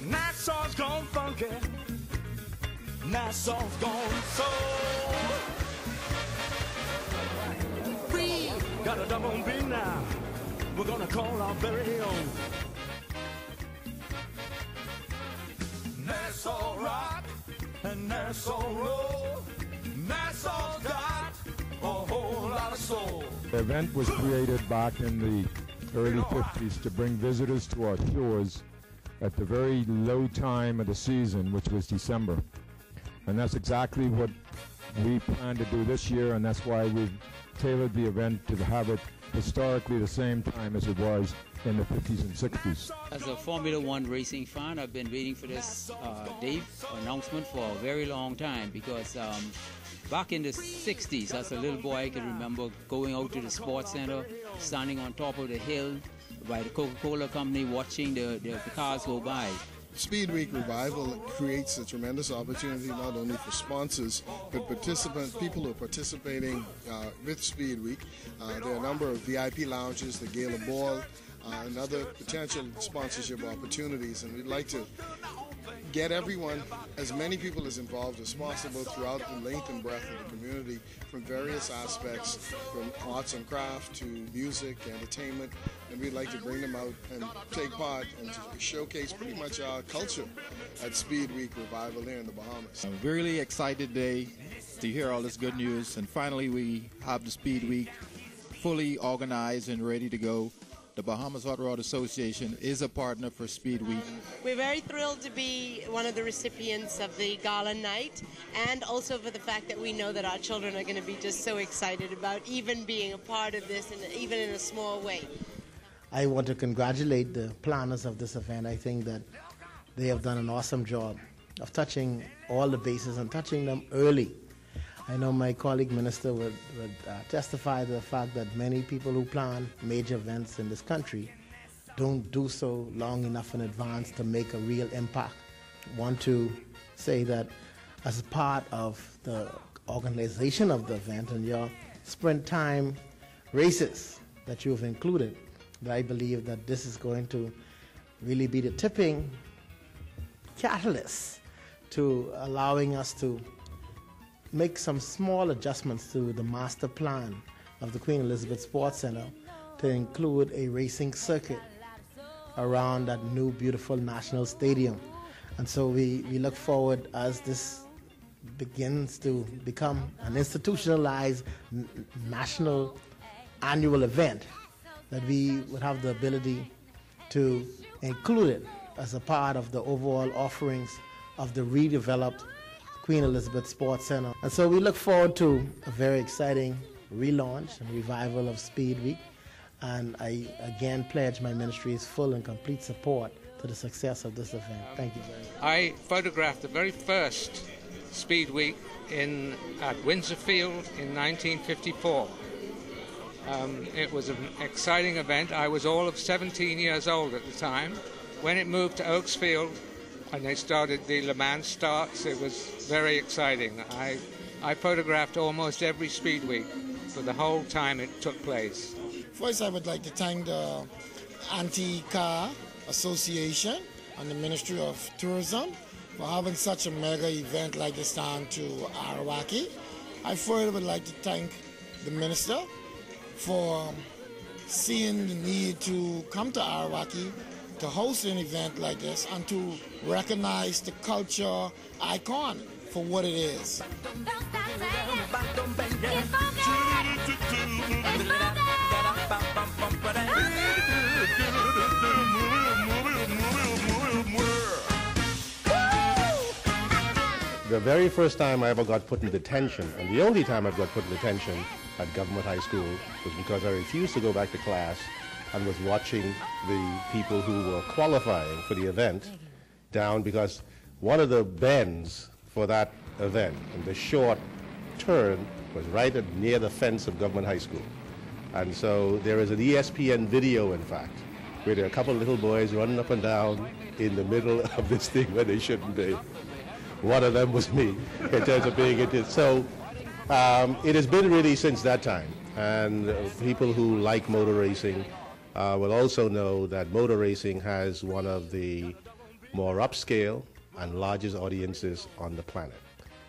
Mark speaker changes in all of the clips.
Speaker 1: Nassau's gone funky, Nassau's gone soul. We got a double beat now, we're gonna call our very own. Nassau rock and Nassau roll, Nassau's got a whole lot of soul.
Speaker 2: The event was created back in the early 50s to bring visitors to our shores at the very low time of the season, which was December. And that's exactly what we plan to do this year, and that's why we've tailored the event to have it historically the same time as it was in the 50s and 60s.
Speaker 3: As a Formula One racing fan, I've been waiting for this Dave announcement for a very long time, because back in the 60s, as a little boy, I can remember going out to the sports center, standing on top of the hill by the Coca-Cola company, watching the cars go by.
Speaker 4: Speed Week Revival creates a tremendous opportunity not only for sponsors but people who are participating with Speed Week. There are a number of VIP lounges, the Gala Ball, and other potential sponsorship opportunities, and we'd like to get everyone, as many people as involved as possible throughout the length and breadth of the community, from various aspects, from arts and craft to music, entertainment, and we'd like to bring them out and take part and to showcase pretty much our culture at Speed Week Revival here in the Bahamas.
Speaker 5: I'm really excited today to hear all this good news, and finally we have the Speed Week fully organized and ready to go. The Bahamas Hot Rod Association is a partner for Speed Week.
Speaker 6: We're very thrilled to be one of the recipients of the gala night, and also for the fact that we know that our children are going to be just so excited about even being a part of this, and even in a small way.
Speaker 7: I want to congratulate the planners of this event. I think that they have done an awesome job of touching all the bases and touching them early. I know my colleague minister would testify to the fact that many people who plan major events in this country don't do so long enough in advance to make a real impact. I want to say that as part of the organization of the event and your sprint time races that you've included, that I believe that this is going to really be the tipping catalyst to allowing us to make some small adjustments to the master plan of the Queen Elizabeth Sports Center to include a racing circuit around that new beautiful national stadium. And so we look forward, as this begins to become an institutionalized national annual event, that we would have the ability to include it as a part of the overall offerings of the redeveloped Queen Elizabeth Sports Center. And so we look forward to a very exciting relaunch and revival of Speed Week. And I again pledge my ministry's full and complete support to the success of this event. Thank you very much.
Speaker 8: I photographed the very first Speed Week at Windsor Field in 1954. It was an exciting event. I was all of 17 years old at the time. When it moved to Oaks Field and they started the Le Mans starts, it was very exciting. I photographed almost every Speed Week for the whole time it took place.
Speaker 9: First, I would like to thank the Anti-Car Association and the Ministry of Tourism for having such a mega event like this down to Arawaki. I further would like to thank the Minister for seeing the need to come to Arawaki to host an event like this and to recognize the culture icon for what it is.
Speaker 10: The very first time I ever got put in detention, and the only time I got put in detention at Government High School, was because I refused to go back to class and was watching the people who were qualifying for the event down, because one of the bends for that event, and the short turn, was right near the fence of Government High School. And so there is an ESPN video, in fact, where there are a couple of little boys running up and down in the middle of this thing where they shouldn't be. One of them was me, in terms of being into it. So it has been really since that time. And people who like motor racing will also know that motor racing has one of the more upscale and largest audiences on the planet.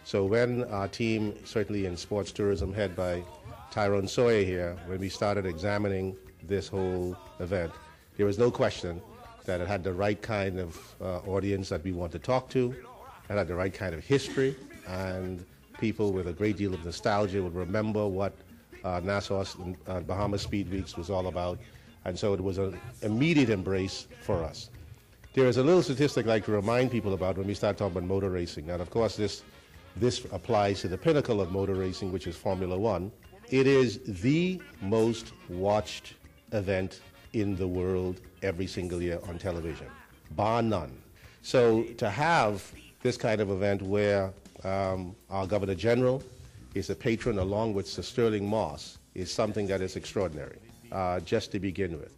Speaker 10: So when our team, certainly in sports tourism, head by Tyrone Sawyer here, when we started examining this whole event, there was no question that it had the right kind of audience that we want to talk to, it had the right kind of history, and people with a great deal of nostalgia would remember what Nassau Bahamas Speed Weeks was all about, and so it was an immediate embrace for us. There is a little statistic I'd like to remind people about when we start talking about motor racing, and of course this applies to the pinnacle of motor racing, which is Formula One. It is the most watched event in the world every single year on television, bar none. So to have this kind of event where our Governor General is a patron along with Sir Sterling Moss is something that is extraordinary, just to begin with.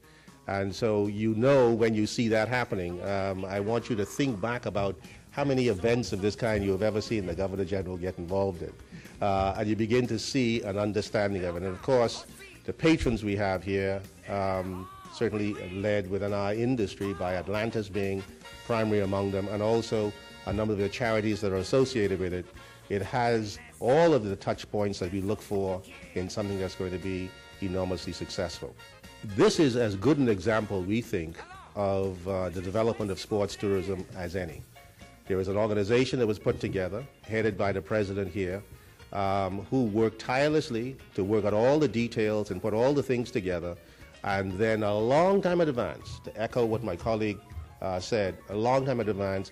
Speaker 10: And so you know when you see that happening, I want you to think back about how many events of this kind you have ever seen the Governor General get involved in. And you begin to see an understanding of it. And of course, the patrons we have here, certainly led within our industry by Atlantis being primary among them, and also a number of the charities that are associated with it. It has all of the touch points that we look for in something that's going to be enormously successful. This is as good an example, we think, of the development of sports tourism as any. There was an organization that was put together, headed by the president here, who worked tirelessly to work out all the details and put all the things together, and then a long time in advance, to echo what my colleague said, a long time in advance,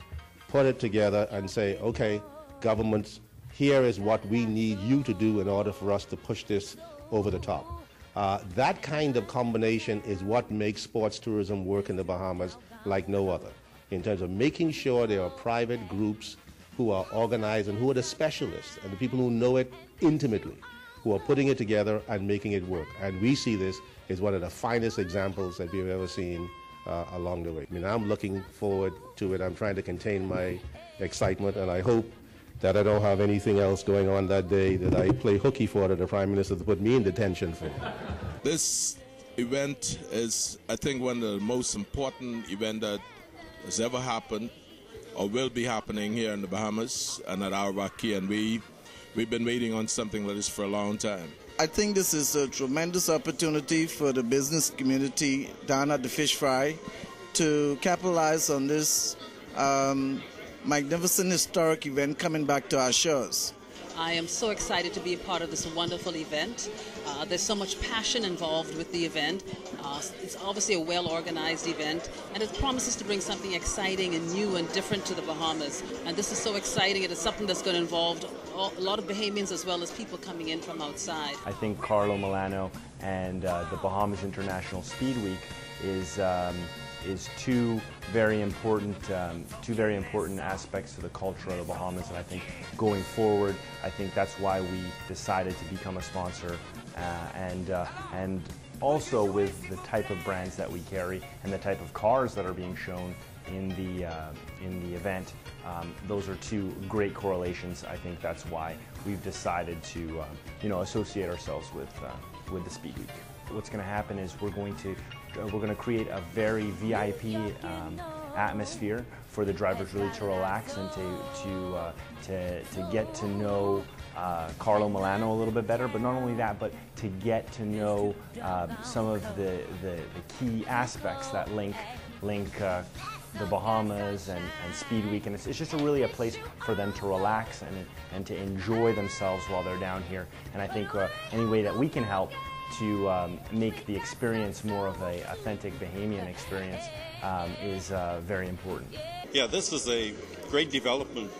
Speaker 10: put it together and say, okay, governments, here is what we need you to do in order for us to push this over the top. That kind of combination is what makes sports tourism work in the Bahamas like no other, in terms of making sure there are private groups who are organized and who are the specialists and the people who know it intimately, who are putting it together and making it work. And we see this as one of the finest examples that we've ever seen along the way. I mean, I'm looking forward to it. I'm trying to contain my excitement, and I hope that I don't have anything else going on that day that I play hooky for to the Prime Minister to put me in detention for.
Speaker 11: This event is, I think, one of the most important events that has ever happened or will be happening here in the Bahamas and at Arawaki, and we've been waiting on something like this for a long time.
Speaker 12: I think this is a tremendous opportunity for the business community down at the Fish Fry to capitalize on this magnificent historic event coming back to our shores.
Speaker 13: I am so excited to be a part of this wonderful event. There's so much passion involved with the event. It's obviously a well-organized event, and it promises to bring something exciting and new and different to the Bahamas. And this is so exciting. It is something that's going to involve a lot of Bahamians as well as people coming in from outside.
Speaker 14: I think Carlo Milano and the Bahamas International Speed Week is two very important aspects to the culture of the Bahamas, and I think going forward, I think that's why we decided to become a sponsor, and also with the type of brands that we carry and the type of cars that are being shown in the event. Those are two great correlations. I think that's why we've decided to associate ourselves with the Speed Week. What's going to happen is we're going to create a very VIP atmosphere for the drivers really to relax and to get to know Carlo Milano a little bit better, but not only that, but to get to know some of the key aspects that link the Bahamas and Speed Week, and it's just really a place for them to relax and to enjoy themselves while they're down here. And I think any way that we can help to make the experience more of an authentic Bahamian experience is very important.
Speaker 15: Yeah, this is a great development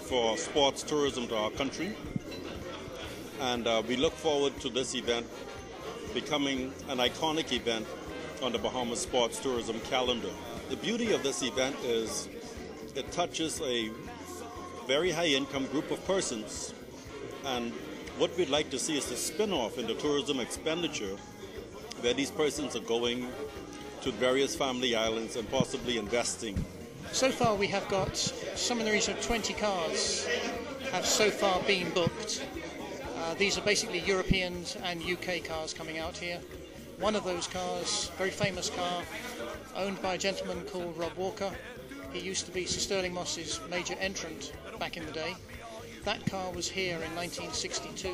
Speaker 15: for sports tourism to our country, and we look forward to this event becoming an iconic event on the Bahamas sports tourism calendar. The beauty of this event is it touches a very high-income group of persons, and what we'd like to see is a spin-off in the tourism expenditure where these persons are going to various family islands and possibly investing.
Speaker 16: So far we have got some in the region of 20 cars have so far been booked. These are basically Europeans and UK cars coming out here. One of those cars, very famous car, owned by a gentleman called Rob Walker. He used to be Sir Stirling Moss's major entrant back in the day. That car was here in 1962,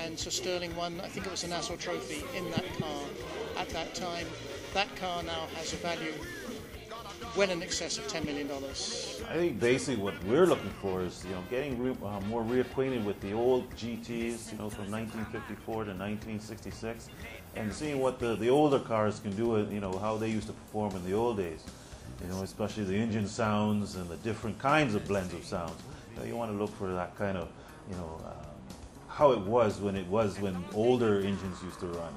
Speaker 16: and Sir Stirling won, I think it was the Nassau Trophy, in that car at that time. That car now has a value well in excess of $10 million.
Speaker 17: I think basically what we're looking for is, getting more reacquainted with the old GTs, from 1954 to 1966, and seeing what the older cars can do, how they used to perform in the old days. Especially the engine sounds and the different kinds of blends of sounds. You want to look for that kind of, how it was when older engines used to run,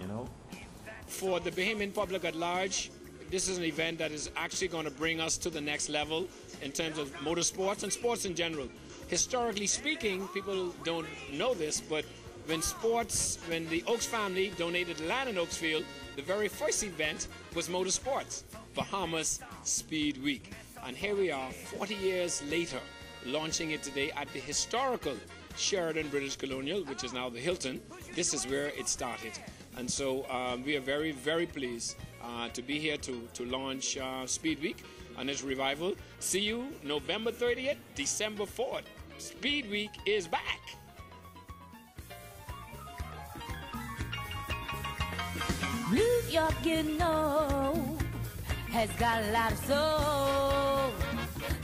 Speaker 18: For the Bahamian public at large, this is an event that is actually going to bring us to the next level in terms of motorsports and sports in general. Historically speaking, people don't know this, but when the Oaks family donated land in Oaksfield, the very first event was motorsports, Bahamas Speed Week. And here we are, 40 years later, launching it today at the historical Sheraton British Colonial, which is now the Hilton. This is where it started. And so we are very, very pleased to be here to launch Speed Week and its revival. See you November 30th, December 4th. Speed Week is back.
Speaker 19: New York, has got a lot of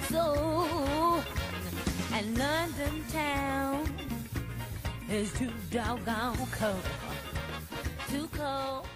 Speaker 19: soul, and London town is too doggone cold, too cold.